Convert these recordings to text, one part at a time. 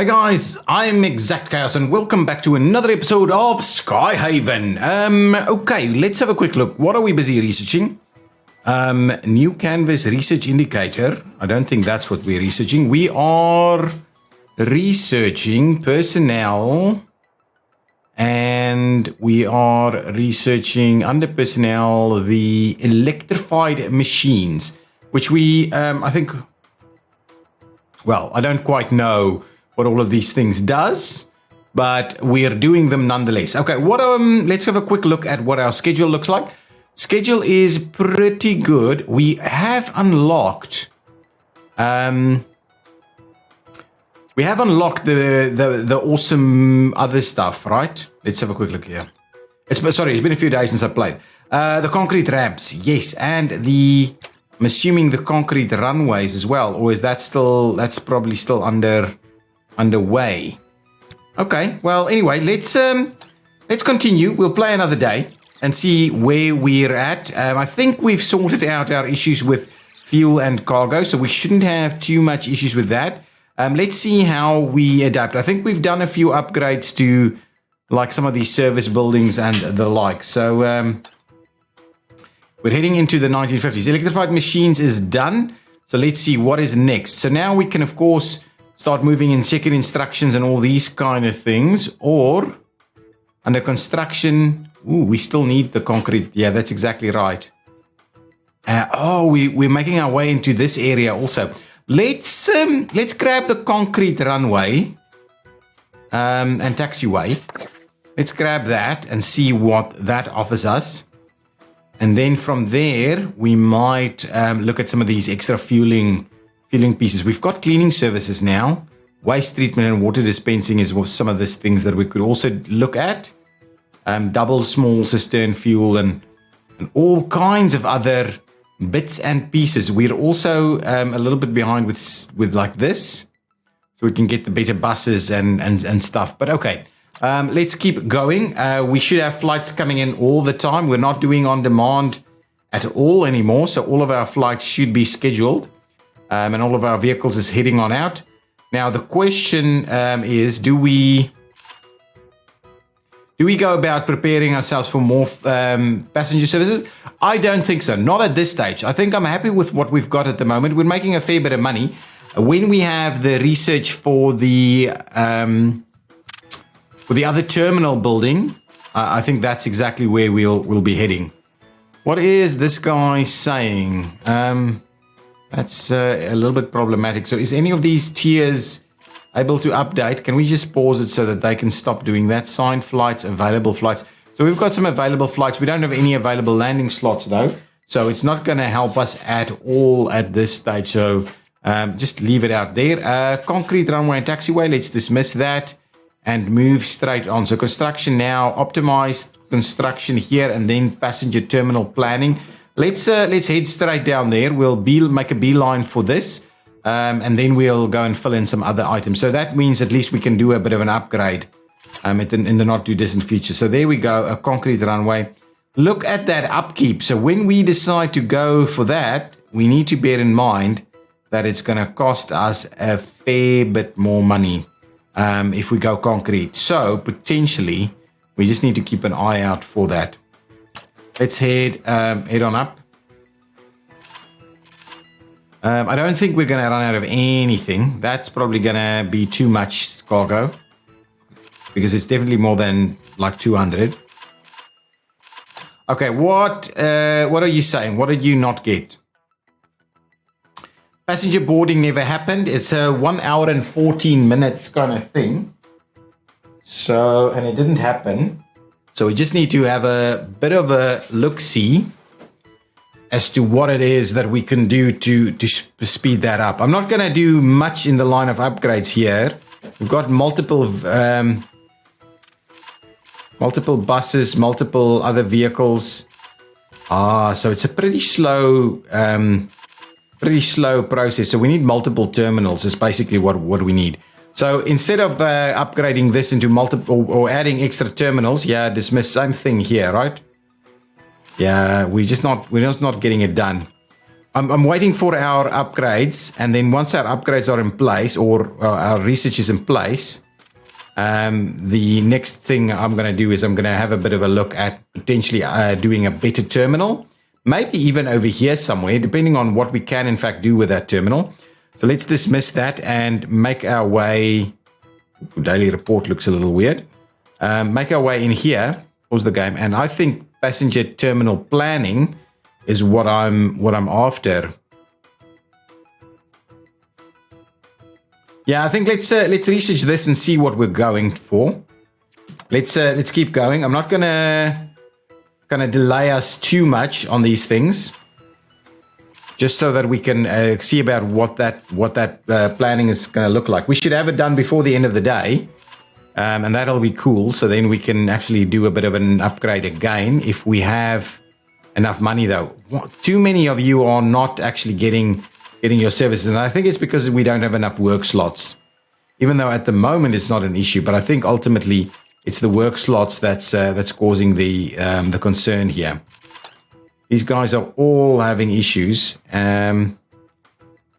Hi guys, I'm Exactchaos and welcome back to another episode of Skyhaven. Okay, let's have a quick look. What are we busy researching? New canvas research indicator. I don't think that's what we're researching. We are researching personnel and we are researching under personnel the electrified machines, which we, I think, well, I don't quite know what all of these things does, but we're doing them nonetheless. Okay, let's have a quick look at what our schedule looks like. Schedule is pretty good. We have unlocked the awesome other stuff, right? Let's have a quick look here. It's been a few days since I played. The concrete ramps, yes, and I'm assuming the concrete runways as well, or is that that's probably still underway. Okay, well, anyway, let's continue. We'll play another day and see where we're at. I think we've sorted out our issues with fuel and cargo, so we shouldn't have too much issues with that. Let's see how we adapt. I think we've done a few upgrades to like some of these service buildings and the like. So we're heading into the 1950s. Electrified machines is done. So let's see what is next. So now we can, of course, start moving in second instructions and all these kind of things. Or under construction, we still need the concrete. Yeah, that's exactly right. We're making our way into this area also. Let's grab the concrete runway and taxiway. Let's grab that and see what that offers us. And then from there, we might look at some of these extra fueling pieces. We've got cleaning services now. Waste treatment and water dispensing is some of these things that we could also look at. Double small cistern fuel and all kinds of other bits and pieces. We're also a little bit behind with like this. So we can get the better buses and stuff. But okay, let's keep going. We should have flights coming in all the time. We're not doing on demand at all anymore. So all of our flights should be scheduled. And all of our vehicles is heading on out. Now, the question is, do we go about preparing ourselves for more passenger services? I don't think so. Not at this stage. I think I'm happy with what we've got at the moment. We're making a fair bit of money. When we have the research for the other terminal building, I think that's exactly where we'll be heading. What is this guy saying? That's a little bit problematic. So is any of these tiers able to update? Can we just pause it so that they can stop doing that? Signed flights, available flights. So we've got some available flights. We don't have any available landing slots though. So it's not going to help us at all at this stage. So just leave it out there. Concrete runway and taxiway. Let's dismiss that and move straight on. So construction now, optimized construction here, and then passenger terminal planning. Let's head straight down there. We'll make a beeline for this, and then we'll go and fill in some other items. So that means at least we can do a bit of an upgrade in the not too distant future. So there we go, a concrete runway. Look at that upkeep. So when we decide to go for that, we need to bear in mind that it's going to cost us a fair bit more money if we go concrete. So potentially, we just need to keep an eye out for that. Let's head on up. I don't think we're going to run out of anything. That's probably going to be too much cargo because it's definitely more than like 200. Okay, what are you saying? What did you not get? Passenger boarding never happened. It's a 1 hour and 14 minutes kind of thing. So, and it didn't happen. So we just need to have a bit of a look-see as to what it is that we can do to speed that up. I'm not going to do much in the line of upgrades here. We've got multiple buses, multiple other vehicles. So it's a pretty slow process. So we need multiple terminals is basically what we need. So instead of upgrading this into multiple or adding extra terminals, dismiss, same thing here, right? Yeah, we're just not getting it done. I'm waiting for our upgrades, and then once our upgrades are in place, or our research is in place, the next thing I'm going to do is I'm going to have a bit of a look at potentially doing a better terminal, maybe even over here somewhere, depending on what we can in fact do with that terminal. So let's dismiss that and make our way. Daily report looks a little weird. Make our way in here. Pause the game, and I think passenger terminal planning is what I'm after. Yeah, I think let's research this and see what we're going for. Let's keep going. I'm not gonna delay us too much on these things, just so that we can see about what that planning is going to look like. We should have it done before the end of the day, and that'll be cool. So then we can actually do a bit of an upgrade again if we have enough money. Though too many of you are not actually getting your services, and I think it's because we don't have enough work slots. Even though at the moment it's not an issue, but I think ultimately it's the work slots that's causing the concern here. These guys are all having issues, and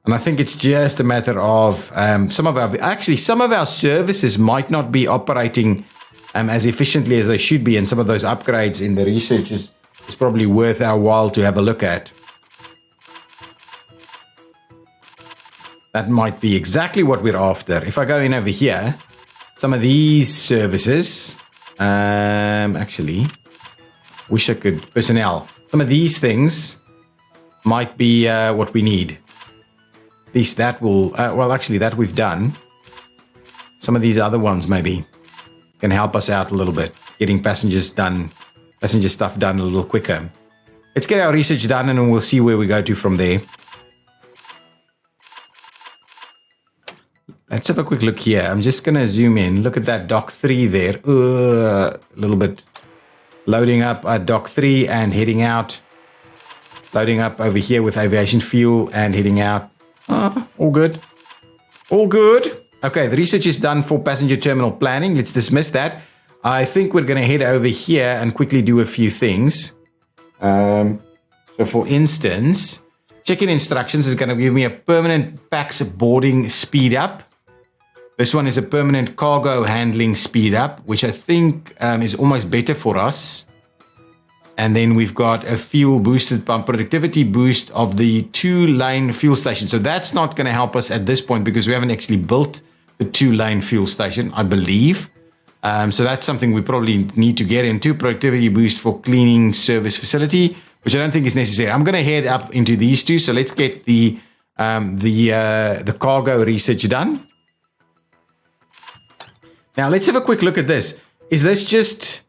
I think it's just a matter of some of our services might not be operating as efficiently as they should be, and some of those upgrades in the research is probably worth our while to have a look at. That might be exactly what we're after. If I go in over here, some of these services, actually, wish I could, personnel. Some of these things might be what we need. At least that will, well, actually, that we've done. Some of these other ones maybe can help us out a little bit, getting passenger stuff done a little quicker. Let's get our research done, and then we'll see where we go to from there. Let's have a quick look here. I'm just going to zoom in. Look at that Dock 3 there. A little bit. Loading up at Dock 3 and heading out. Loading up over here with aviation fuel and heading out. All good. All good. Okay, the research is done for passenger terminal planning. Let's dismiss that. I think we're going to head over here and quickly do a few things. So for instance, check-in instructions is going to give me a permanent PAX boarding speed up. This one is a permanent cargo handling speed up, which I think is almost better for us. And then we've got a fuel boosted pump productivity boost of the 2-lane fuel station. So that's not going to help us at this point because we haven't actually built the 2-lane fuel station, I believe. So that's something we probably need to get into. Productivity boost for cleaning service facility, which I don't think is necessary. I'm going to head up into these two. So let's get the cargo research done. Now, let's have a quick look at this. Is this just...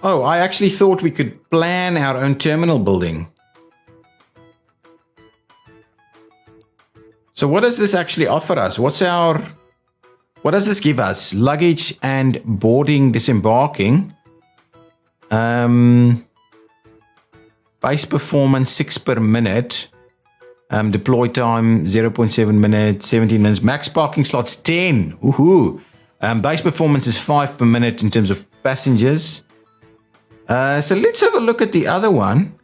Oh, I actually thought we could plan our own terminal building. So what does this actually offer us? What does this give us? Luggage and boarding disembarking. Base performance 6 per minute. Deploy time 0.7 minutes, 17 minutes. Max parking slots 10. Woohoo! Base performance is 5 per minute in terms of passengers. So let's have a look at the other one.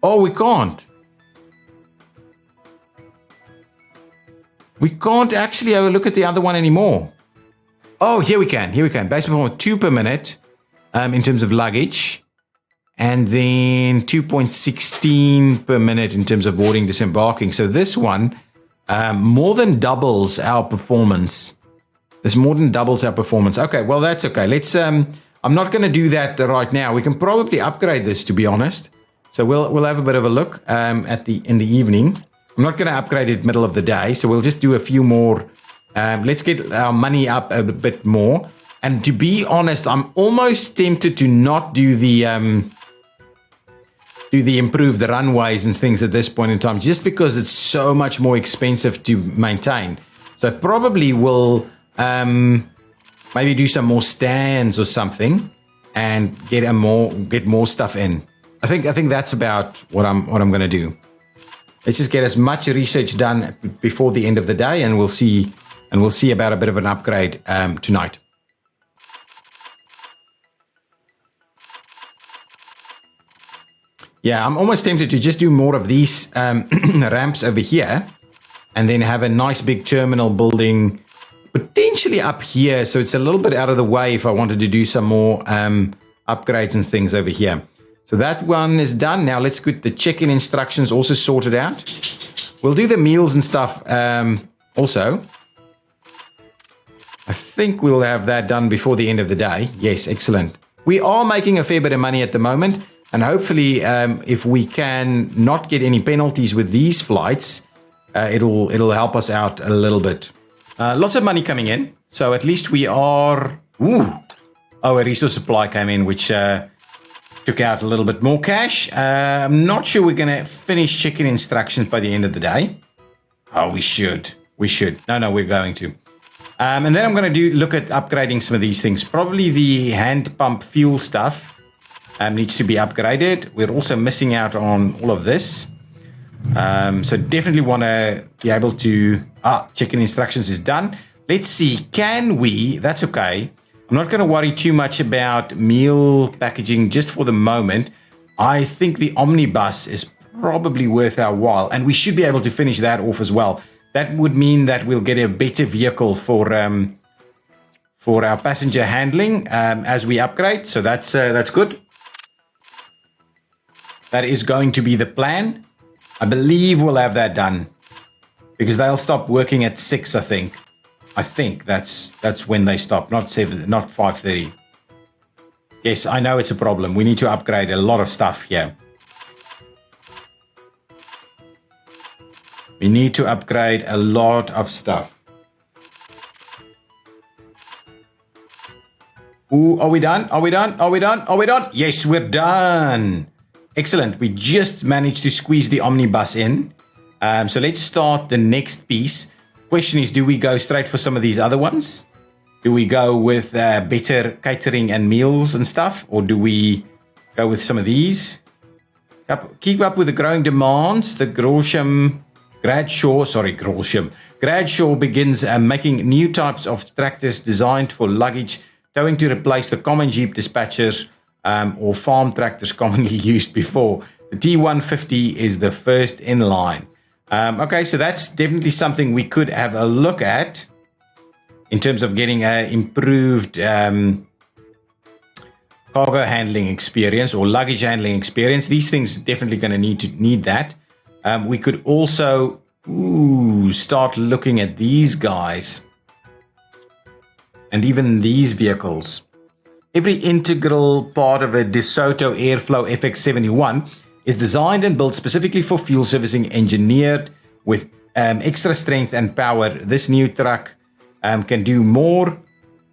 Oh, we can't. We can't actually have a look at the other one anymore. Oh, here we can. Base performance 2 per minute in terms of luggage. And then 2.16 per minute in terms of boarding disembarking. So this one more than doubles our performance. This more than doubles our performance. Okay, well, that's okay. Let's. I'm not going to do that right now. We can probably upgrade this, to be honest. So we'll have a bit of a look in the evening. I'm not going to upgrade it middle of the day. So we'll just do a few more. Let's get our money up a bit more. And to be honest, I'm almost tempted to not do the improve the runways and things at this point in time, just because it's so much more expensive to maintain. So I probably will maybe do some more stands or something and get more stuff in. I think that's about what I'm going to do. Let's just get as much research done before the end of the day, and we'll see about a bit of an upgrade tonight. Yeah, I'm almost tempted to just do more of these ramps over here and then have a nice big terminal building potentially up here. So it's a little bit out of the way if I wanted to do some more upgrades and things over here. So that one is done. Now let's get the check-in instructions also sorted out. We'll do the meals and stuff also. I think we'll have that done before the end of the day. Yes, excellent. We are making a fair bit of money at the moment. And hopefully, if we can not get any penalties with these flights, it'll help us out a little bit. Lots of money coming in. So at least we are... Ooh. Oh, a resource supply came in, which took out a little bit more cash. I'm not sure we're going to finish check-in instructions by the end of the day. Oh, we should. We should. No, we're going to. And then I'm going to look at upgrading some of these things. Probably the hand pump fuel stuff needs to be upgraded. We're also missing out on all of this. So definitely want to be able to... check-in instructions is done. Let's see. Can we... That's okay. I'm not going to worry too much about meal packaging just for the moment. I think the omnibus is probably worth our while. And we should be able to finish that off as well. That would mean that we'll get a better vehicle for our passenger handling as we upgrade. So that's good. That is going to be the plan. I believe we'll have that done because they'll stop working at 6. I think that's when they stop, not 7, not 5:30. Yes, I know it's a problem. We need to upgrade a lot of stuff here. We need to upgrade a lot of stuff. Ooh, are we done? Are we done? Are we done? Are we done? Yes, we're done. Excellent. We just managed to squeeze the omnibus in. So let's start the next piece. Question is, do we go straight for some of these other ones? Do we go with better catering and meals and stuff? Or do we go with some of these? Keep up with the growing demands. The Bradshaw begins making new types of tractors designed for luggage towing to replace the common Jeep dispatchers or farm tractors commonly used before. The T150 is the first in line. Okay, so that's definitely something we could have a look at in terms of getting an improved cargo handling experience or luggage handling experience. These things are definitely going to need that. We could also start looking at these guys and even these vehicles. Every integral part of a DeSoto Airflow FX71 is designed and built specifically for fuel servicing, engineered with extra strength and power. This new truck can do more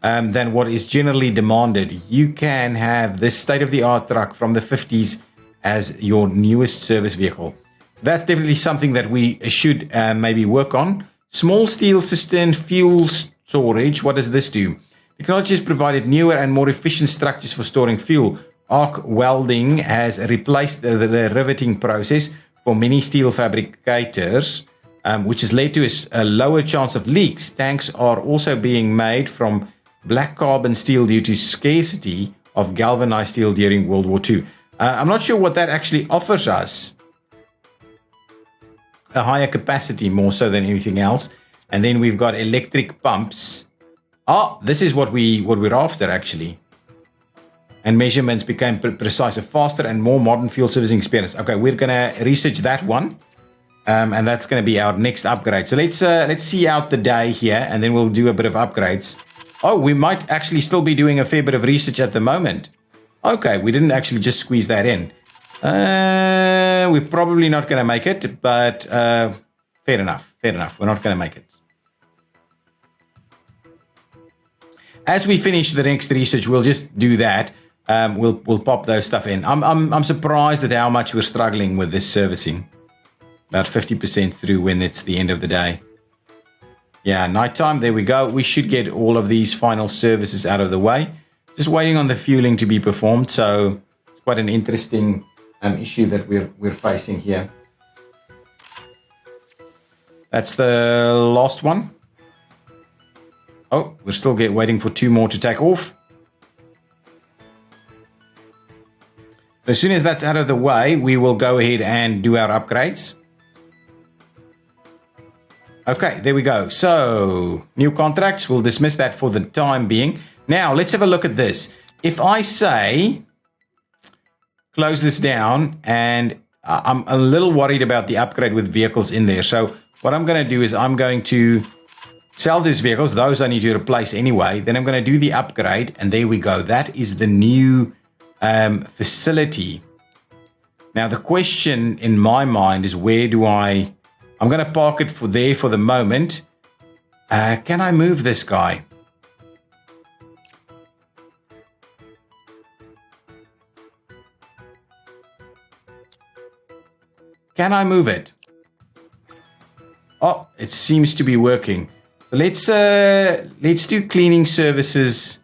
than what is generally demanded. You can have this state-of-the-art truck from the 50s as your newest service vehicle. That's definitely something that we should maybe work on. Small steel cistern fuel storage. What does this do? Technology has provided newer and more efficient structures for storing fuel. Arc welding has replaced the riveting process for many steel fabricators, which has led to a lower chance of leaks. Tanks are also being made from black carbon steel due to scarcity of galvanized steel during World War II. I'm not sure what that actually offers us. A higher capacity more so than anything else. And then we've got electric pumps. This is what we're after actually. And measurements became precise, a faster and more modern fuel servicing experience. Okay, we're gonna research that one, and that's gonna be our next upgrade. So let's see out the day here, and then we'll do a bit of upgrades. Oh, we might actually still be doing a fair bit of research at the moment. Okay, we didn't actually just squeeze that in. We're probably not gonna make it, but fair enough. We're not gonna make it. As we finish the next research, we'll just do that. We'll pop those stuff in. I'm surprised at how much we're struggling with this servicing. About 50% through when it's the end of the day. Yeah, nighttime. There we go. We should get all of these final services out of the way. Just waiting on the fueling to be performed. So it's quite an interesting issue that we're facing here. That's the last one. Oh, we're still waiting for 2 more to take off. As soon as that's out of the way, we will go ahead and do our upgrades. Okay, there we go. So, new contracts, we'll dismiss that for the time being. Now, let's have a look at this. If I say, close this down, and I'm a little worried about the upgrade with vehicles in there. So, what I'm going to do is I'm going to sell these vehicles. Those I need to replace anyway. Then I'm going to do the upgrade, and there we go. That is the new facility. Now, the question in my mind is, where do I'm going to park it for the moment. Can I move this guy? Can I move it? Oh, it seems to be working. So let's do cleaning services.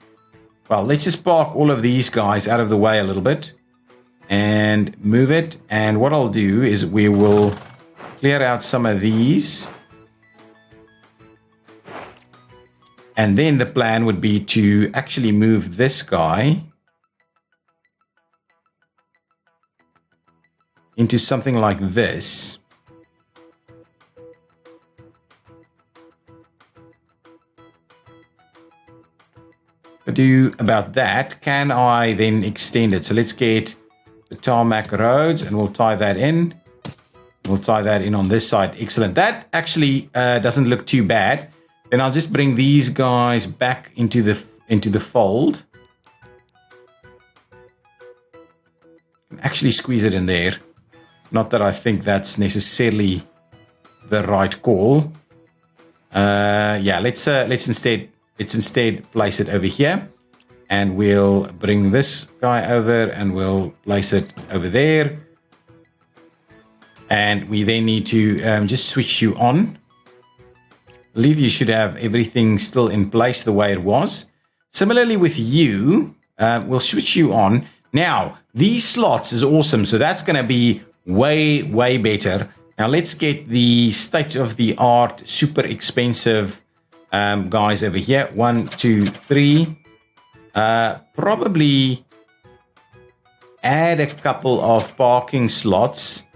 Well, let's just park all of these guys out of the way a little bit and move it. And what I'll do is we will clear out some of these. And then the plan would be to actually move this guy into something like this. To do about that, can I then extend it? So let's get the tarmac roads and we'll tie that in. We'll tie that in on this side. Excellent. That actually doesn't look too bad. Then I'll just bring these guys back into the fold. Actually squeeze it in there. Not that I think that's necessarily the right call. Yeah, let's instead place it over here, and we'll bring this guy over and we'll place it over there. And we then need to just switch you on. I believe you should have everything still in place the way it was. Similarly with you, we'll switch you on. Now, these slots is awesome. So that's going to be way, way better. Now, let's get the state-of-the-art, super expensive guys over here. 1, 2, 3. Probably add a couple of parking slots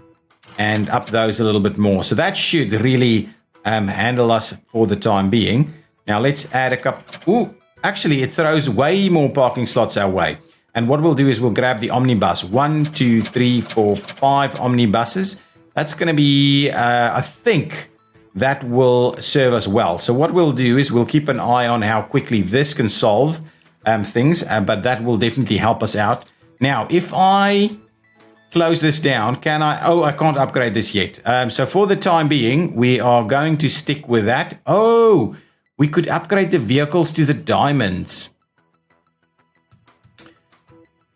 and up those a little bit more. So that should really handle us for the time being. Now let's add a couple. Ooh, actually it throws way more parking slots our way. And what we'll do is we'll grab the omnibus. 1, 2, 3, 4, 5 omnibuses. That's going to be, I think that will serve us well. So what we'll do is we'll keep an eye on how quickly this can solve things, but that will definitely help us out. Now, if I close this down, can I? Oh, I can't upgrade this yet. So for the time being, we are going to stick with that. Oh, we could upgrade the vehicles to the diamonds,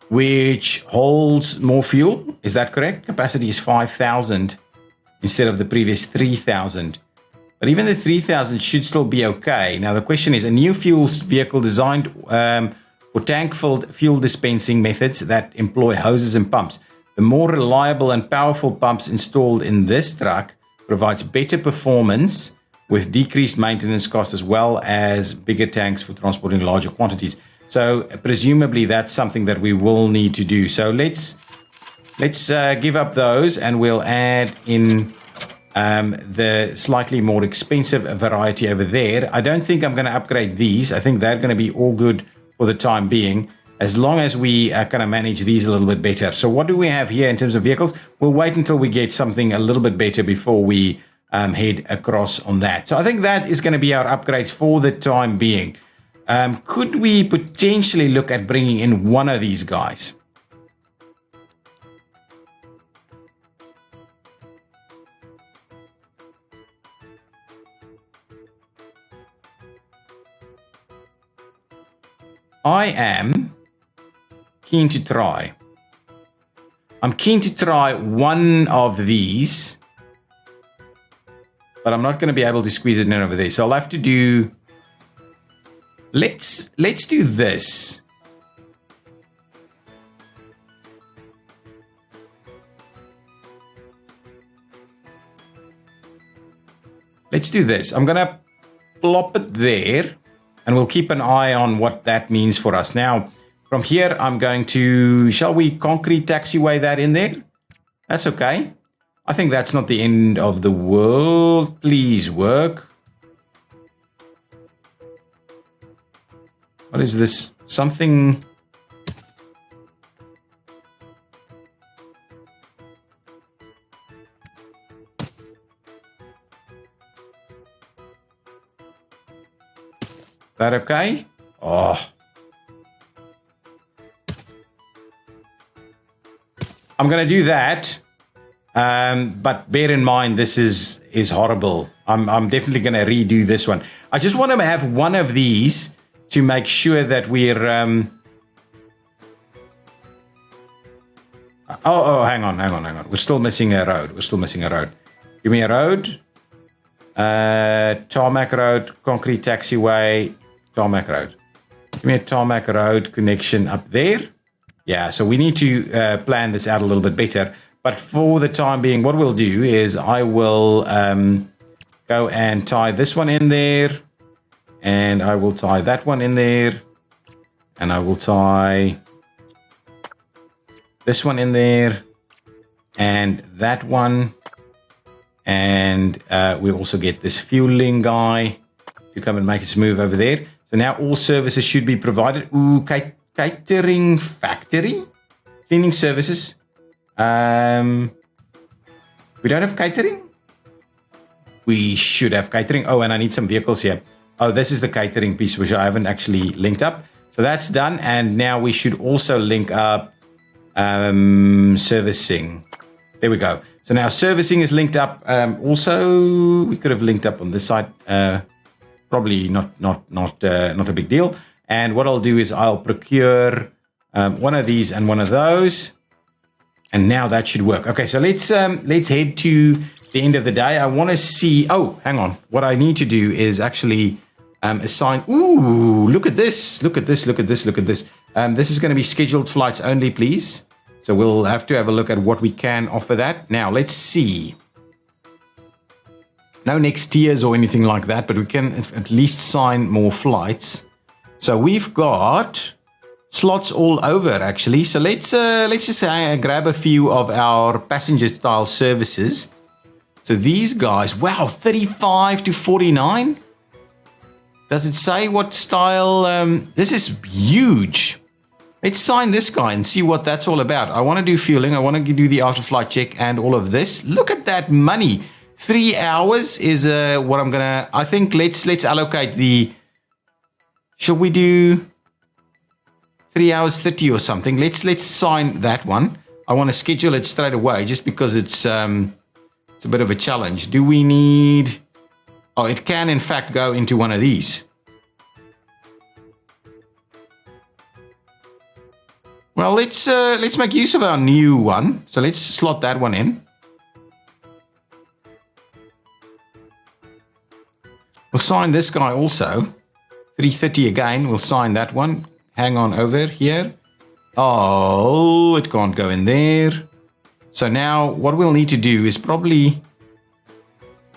which holds more fuel. Is that correct? Capacity is 5,000 instead of the previous 3,000. But even the 3,000 should still be okay. Now, the question is, a new fuel vehicle designed for tank-filled fuel dispensing methods that employ hoses and pumps. The more reliable and powerful pumps installed in this truck provides better performance with decreased maintenance costs, as well as bigger tanks for transporting larger quantities. So presumably that's something that we will need to do. So let's give up those, and we'll add in the slightly more expensive variety over there. I don't think I'm going to upgrade these. I think they're going to be all good for the time being, as long as we kind of manage these a little bit better. So what do we have here in terms of vehicles? We'll wait until we get something a little bit better before we head across on that. So I think that is going to be our upgrades for the time being. Could we potentially look at bringing in one of these guys? I am keen to try. I'm keen to try one of these, but I'm not going to be able to squeeze it in over there. So I'll have to do. Let's do this. Let's do this. I'm going to plop it there, and we'll keep an eye on what that means for us. Now, From here, I'm going to, shall we concrete taxiway that in there? That's okay. I think that's not the end of the world. Please work. What is this? Something... That okay? Oh. I'm going to do that. But bear in mind, this is horrible. I'm definitely going to redo this one. I just want to have one of these to make sure that we're... Oh, hang on. We're still missing a road. Give me a road. Tarmac road, concrete taxiway, tarmac road. Give me a tarmac road connection up there. Yeah, so we need to plan this out a little bit better. But for the time being, what we'll do is I will go and tie this one in there. And I will tie that one in there. And I will tie this one in there. And that one. And we also get this fueling guy to come and make its move over there. So now all services should be provided. Ooh, catering factory? Cleaning services. We don't have catering? We should have catering. Oh, and I need some vehicles here. Oh, this is the catering piece, which I haven't actually linked up. So that's done. And now we should also link up servicing. There we go. So now servicing is linked up. Also, we could have linked up on this side. Probably not a big deal. And what I'll do is I'll procure one of these and one of those. And now that should work. Okay, so let's head to the end of the day. I want to see... Oh, hang on. What I need to do is actually assign... Ooh, look at this. Look at this. This is going to be scheduled flights only, please. So we'll have to have a look at what we can offer that. Now, let's see. No next tiers or anything like that, but we can at least sign more flights. So we've got... slots all over, actually. So let's just grab a few of our passenger style services. So these guys, wow, 35 to 49. Does it say what style? This is huge. Let's sign this guy and see what that's all about. I want to do fueling. I want to do the after flight check and all of this. Look at that money. 3 hours is what I'm gonna. I think let's allocate the. Shall we do 3 hours 30 or something? Let's sign that one. I want to schedule it straight away just because it's a bit of a challenge. Do we need... Oh, it can in fact go into one of these. Well, let's make use of our new one. So let's slot that one in. We'll sign this guy also. 330 again. We'll sign that one. Hang on over here. Oh, it can't go in there. So now what we'll need to do is probably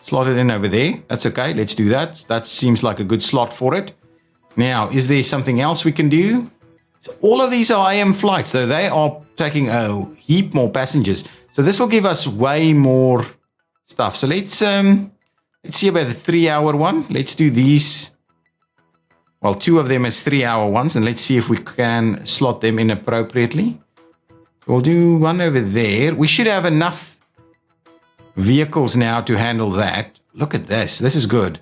slot it in over there. That's okay. Let's do that. That seems like a good slot for it. Now, is there something else we can do? So all of these are AM flights, though they are taking a heap more passengers. So this will give us way more stuff. So let's see about the 3 hour one. Let's do these. Well, two of them as 3 hour ones, and let's see if we can slot them in appropriately. We'll do one over there. We should have enough vehicles now to handle that. Look at this. This is good.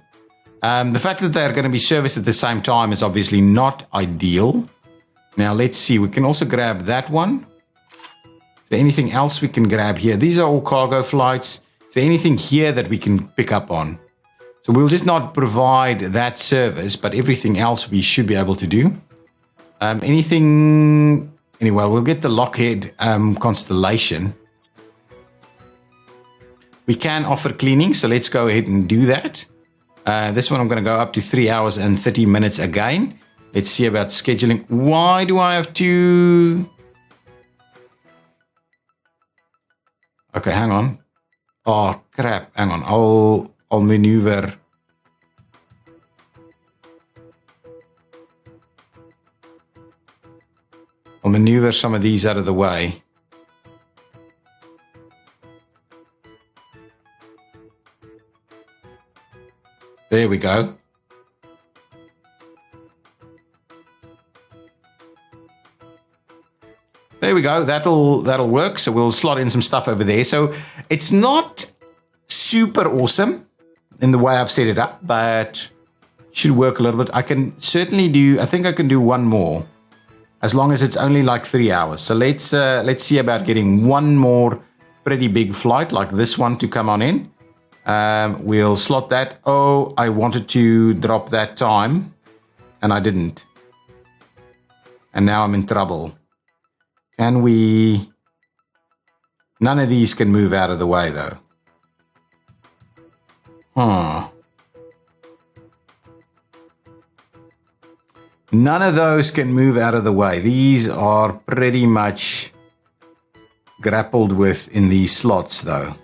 The fact that they're going to be serviced at the same time is obviously not ideal. Now, let's see. We can also grab that one. Is there anything else we can grab here? These are all cargo flights. Is there anything here that we can pick up on? So we'll just not provide that service, but everything else we should be able to do. Anything... Anyway, we'll get the Lockheed Constellation. We can offer cleaning, so let's go ahead and do that. This one I'm going to go up to 3 hours and 30 minutes again. Let's see about scheduling. Why do I have to... Okay, hang on. Oh, crap. Hang on. I'll maneuver. . maneuver some of these out of the way. There we go. There we go. That'll work. So we'll slot in some stuff over there. So it's not super awesome in the way I've set it up, but should work a little bit. I can certainly do, I think I can do one more, as long as it's only like 3 hours. So let's see about getting one more pretty big flight like this one to come on in. We'll slot that. Oh, I wanted to drop that time and I didn't. And now I'm in trouble. Can we... None of these can move out of the way though. Huh. None of those can move out of the way. These are pretty much grappled with in these slots though.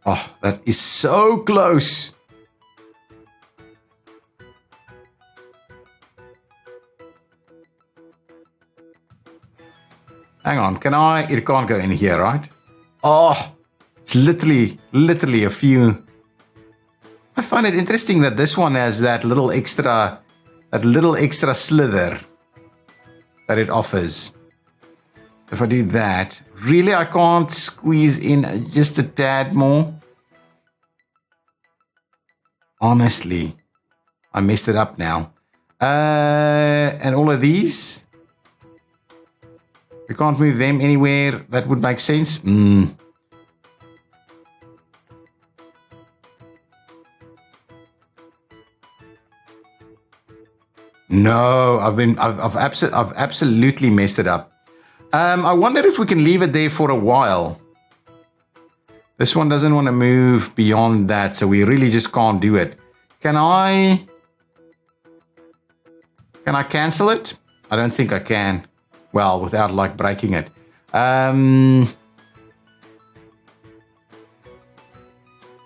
Oh, that is so close. Hang on, it can't go in here, right? Oh, it's literally a few. I find it interesting that this one has that little extra slither that it offers. If I do that, really I can't squeeze in just a tad more. Honestly, I messed it up now. And all of these, we can't move them anywhere. That would make sense. No, I've absolutely messed it up. I wonder if we can leave it there for a while. This one doesn't want to move beyond that, so we really just can't do it. Can I cancel it? I don't think I can. Well, without like breaking it.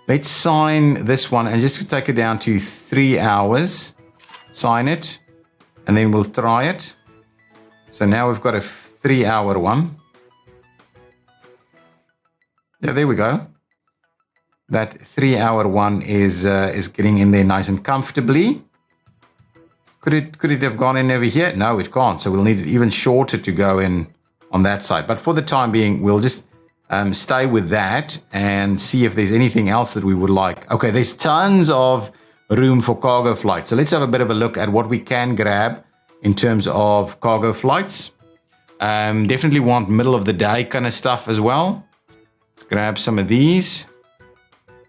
Let's sign this one and just take it down to 3 hours. Sign it, and then we'll try it. So now we've got a 3-hour one. Yeah, there we go. That 3-hour one is getting in there nice and comfortably. Could it have gone in over here? No, it can't. So we'll need it even shorter to go in on that side. But for the time being, we'll just stay with that and see if there's anything else that we would like. Okay, there's tons of room for cargo flights. So let's have a bit of a look at what we can grab in terms of cargo flights. Definitely want middle of the day kind of stuff as well. Let's grab some of these.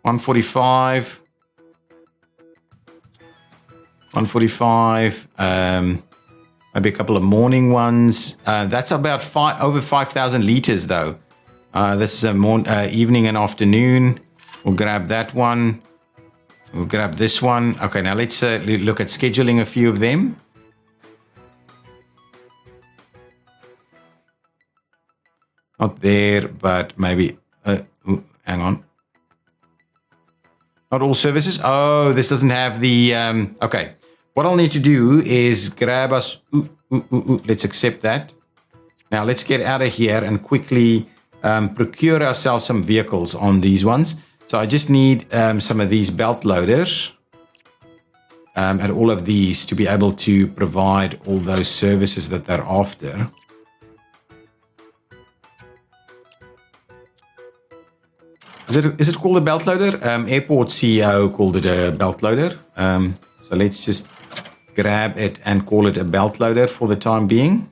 145. 145. Maybe a couple of morning ones. That's about over 5,000 liters though. This is evening and afternoon. We'll grab that one. We'll grab this one. Okay, now let's look at scheduling a few of them. Not there, but maybe... hang on. Not all services. Oh, this doesn't have the... okay, what I'll need to do is grab us... Let's accept that. Now, let's get out of here and quickly procure ourselves some vehicles on these ones. So I just need some of these belt loaders and all of these to be able to provide all those services that they're after. Is it called a belt loader? Airport CEO called it a belt loader. So let's just grab it and call it a belt loader for the time being.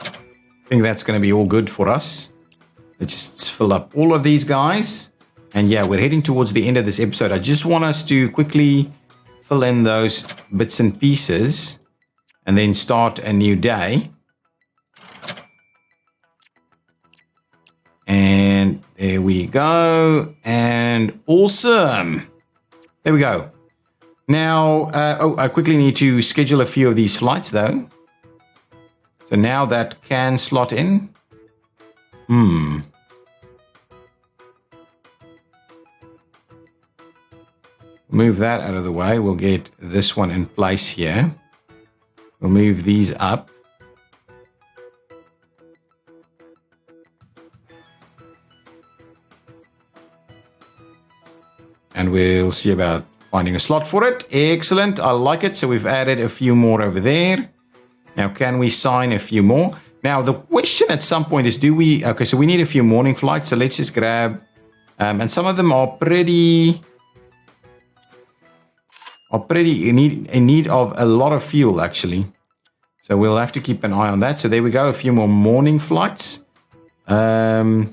I think that's going to be all good for us. Let's just fill up all of these guys. And yeah, we're heading towards the end of this episode. I just want us to quickly fill in those bits and pieces and then start a new day. And there we go. And awesome. There we go. Now, I quickly need to schedule a few of these flights though. So now that can slot in. Move that out of the way. We'll get this one in place here. We'll move these up. And we'll see about finding a slot for it. Excellent. I like it. So we've added a few more over there. Now, can we sign a few more? Now, the question at some point is, do we... Okay, so we need a few morning flights. So let's just grab... and some of them are pretty in need of a lot of fuel, actually. So we'll have to keep an eye on that. So there we go. A few more morning flights. That's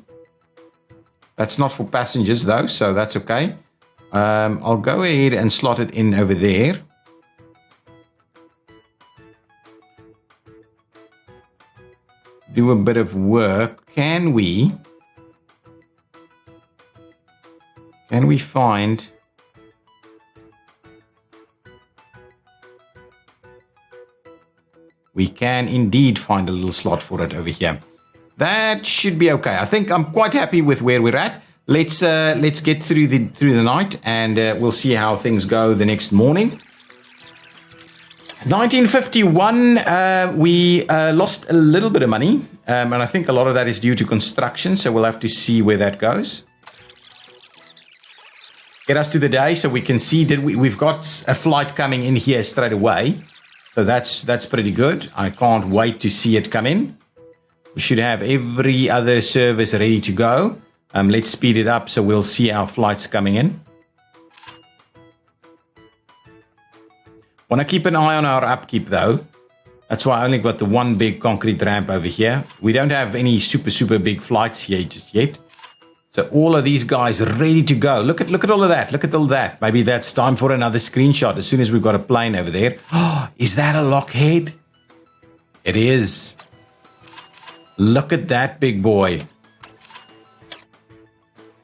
not for passengers, though. So that's okay. I'll go ahead and slot it in over there. Do a bit of work. Can we find... We can indeed find a little slot for it over here. That should be okay. I think I'm quite happy with where we're at. Let's get through the night, and we'll see how things go the next morning. 1951, we lost a little bit of money, and I think a lot of that is due to construction, so we'll have to see where that goes. Get us to the day so we can see, we've got a flight coming in here straight away, so that's pretty good. I can't wait to see it come in. We should have every other service ready to go. Let's speed it up so we'll see our flights coming in. Want to keep an eye on our upkeep, though. That's why I only got the one big concrete ramp over here. We don't have any super big flights here just yet. So all of these guys are ready to go. Look at all of that. Look at all that. Maybe that's time for another screenshot as soon as we've got a plane over there. Oh, is that a lockhead? It is. Look at that big boy.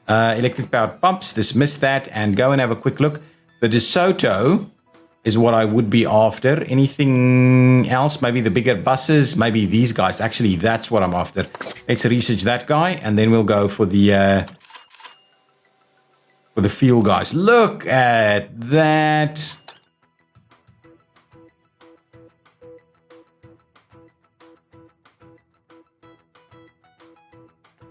Electric powered pumps, dismiss that and go and have a quick look. The DeSoto is what I would be after. Anything else? Maybe the bigger buses, maybe these guys. Actually, that's what I'm after. Let's research that guy, and then we'll go for the fuel guys. Look at that.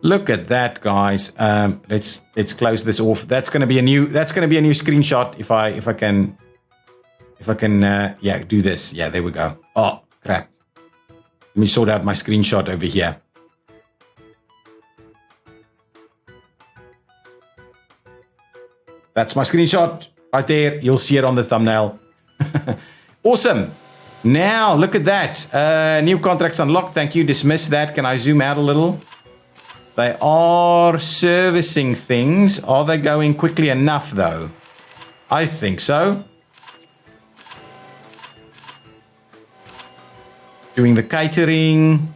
Look at that, guys. Let's close this off. That's going to be a new screenshot if I can do this. Yeah, there we go. Oh, crap. Let me sort out my screenshot over here. That's my screenshot right there. You'll see it on the thumbnail. Awesome. Now, look at that. New contracts unlocked. Thank you. Dismiss that. Can I zoom out a little? They are servicing things. Are they going quickly enough, though? I think so. Doing the catering.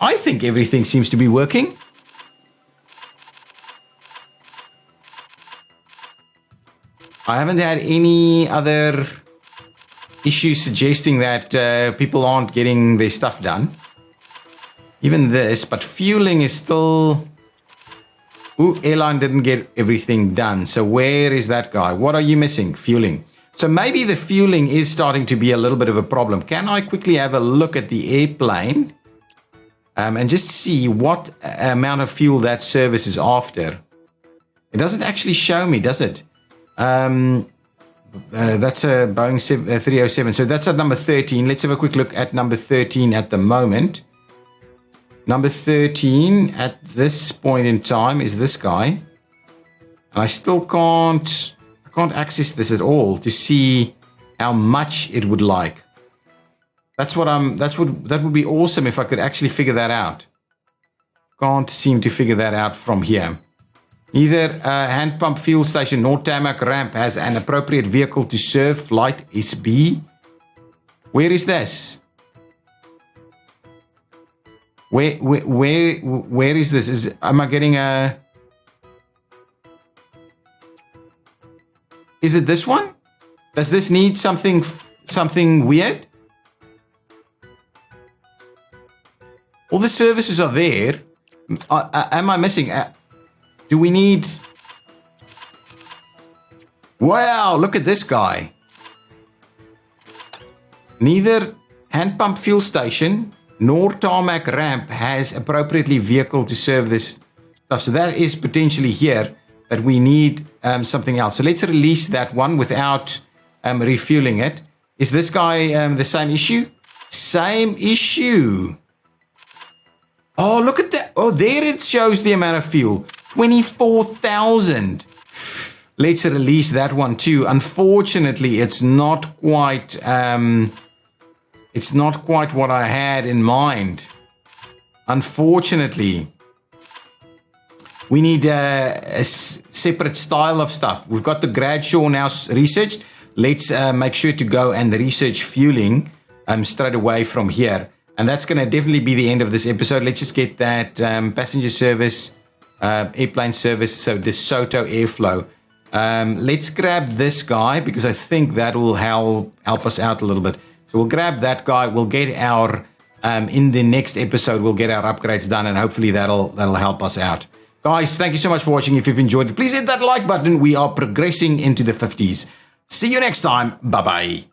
I think everything seems to be working. I haven't had any other issues suggesting that people aren't getting their stuff done. Even this, but fueling is still... Ooh, airline didn't get everything done. So where is that guy? What are you missing? Fueling. So maybe the fueling is starting to be a little bit of a problem. Can I quickly have a look at the airplane and just see what amount of fuel that service is after? It doesn't actually show me, does it? That's a Boeing 307. So that's at number 13. Let's have a quick look at number 13 at the moment. Number 13 at this point in time is this guy. And I still can't access this at all to see how much it would like. That would be awesome if I could actually figure that out. Can't seem to figure that out from here. Neither hand pump fuel station nor tarmac ramp has an appropriate vehicle to serve flight SB. Where is this? Where is this? Am I getting a... Is it this one? Does this need something weird? All the services are there. Am I missing? Do we need... Wow, look at this guy. Neither hand pump fuel station nor tarmac ramp has appropriately vehicle to serve this stuff. So that is potentially here that we need something else. So let's release that one without refueling it. Is this guy the same issue? Same issue. Oh, look at that. Oh, there it shows the amount of fuel. 24,000. Let's release that one too. Unfortunately, it's not quite what I had in mind. Unfortunately. We need a separate style of stuff. We've got the Bradshaw now researched. Let's make sure to go and research fueling straight away from here. And that's going to definitely be the end of this episode. Let's just get that passenger service, airplane service, so DeSoto airflow. Let's grab this guy because I think that will help us out a little bit. So we'll grab that guy. We'll get our, in the next episode, we'll get our upgrades done and hopefully that'll help us out. Guys, thank you so much for watching. If you've enjoyed it, please hit that like button. We are progressing into the 50s. See you next time. Bye-bye.